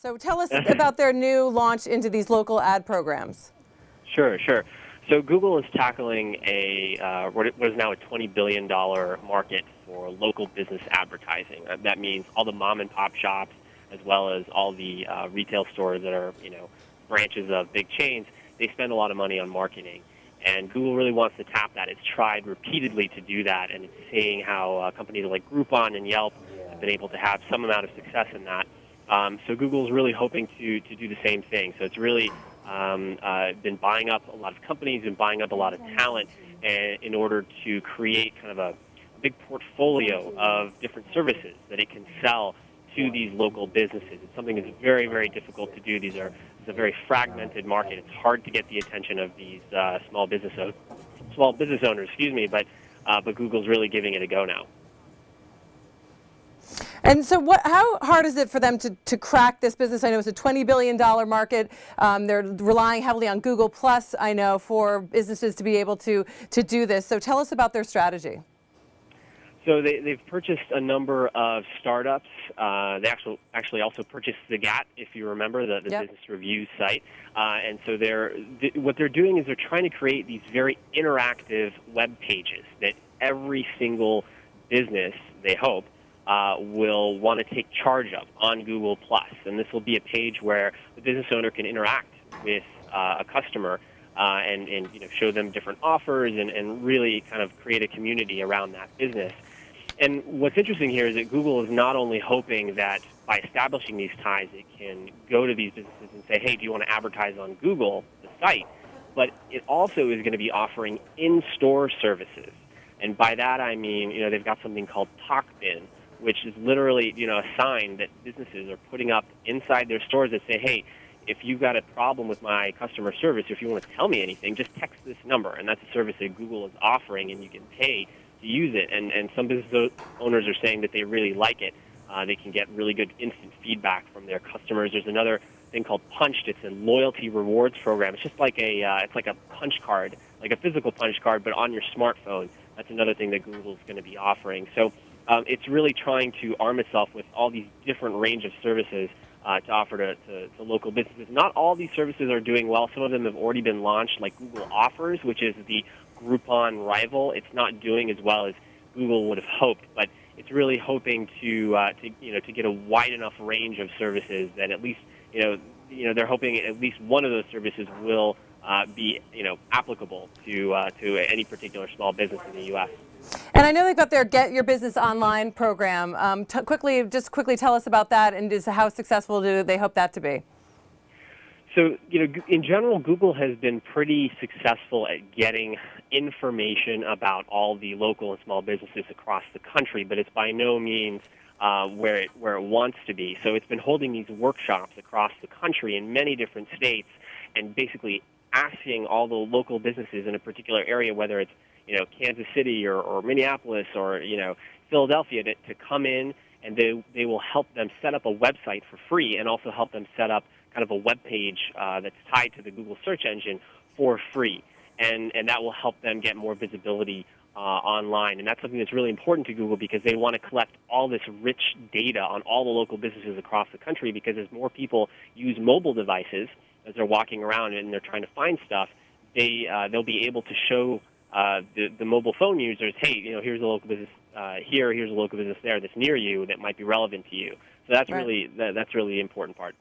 So tell us about their new launch into these local ad programs. Sure. So Google is tackling what is now a $20 billion market for local business advertising. That means all the mom and pop shops, as well as all the retail stores that are, branches of big chains. They spend a lot of money on marketing, and Google really wants to tap that. It's tried repeatedly to do that, and it's seeing how companies like Groupon and Yelp have been able to have some amount of success in that. So Google's really hoping to do the same thing. So it's really been buying up a lot of companies and buying up a lot of talent in order to create kind of a big portfolio of different services that it can sell to these local businesses. It's something that's very, very difficult to do. It's a very fragmented market. It's hard to get the attention of these small business owners, but Google's really giving it a go now. And so how hard is it for them to crack this business? I know it's a $20 billion market. They're relying heavily on Google Plus, I know, for businesses to be able to do this. So tell us about their strategy. So they've purchased a number of startups. They actually also purchased Zagat, if you remember, the Yep. business review site. And so what they're doing is they're trying to create these very interactive web pages that every single business, they hope, will want to take charge of on Google+. And this will be a page where the business owner can interact with a customer and show them different offers and really kind of create a community around that business. And what's interesting here is that Google is not only hoping that by establishing these ties, it can go to these businesses and say, hey, do you want to advertise on Google, the site? But it also is going to be offering in-store services. And by that I mean, they've got something called TalkBin, which is literally, a sign that businesses are putting up inside their stores that say, hey, if you've got a problem with my customer service, or if you want to tell me anything, just text this number. And that's a service that Google is offering, and you can pay to use it. And some business owners are saying that they really like it. They can get really good instant feedback from their customers. There's another thing called Punched. It's a loyalty rewards program. It's just like a punch card, like a physical punch card, but on your smartphone. That's another thing that Google's going to be offering. So it's really trying to arm itself with all these different range of services to offer to local businesses. Not all these services are doing well. Some of them have already been launched, like Google Offers, which is the Groupon rival. It's not doing as well as Google would have hoped, but it's really hoping to get a wide enough range of services that at least they're hoping at least one of those services will be applicable to any particular small business in the U.S. And I know they've got their Get Your Business Online program. Quickly tell us about that, and how successful do they hope that to be? So, in general, Google has been pretty successful at getting information about all the local and small businesses across the country, but it's by no means where it wants to be. So it's been holding these workshops across the country in many different states, and basically asking all the local businesses in a particular area, whether it's Kansas City or Minneapolis or Philadelphia, to come in, and they will help them set up a website for free, and also help them set up kind of a web page that's tied to the Google search engine for free, and that will help them get more visibility online. And that's something that's really important to Google, because they want to collect all this rich data on all the local businesses across the country, because as more people use mobile devices as they're walking around and they're trying to find stuff, they'll be able to show the mobile phone users, hey, here's a local business here's a local business there that's near you that might be relevant to you. So that's Right. really the important part.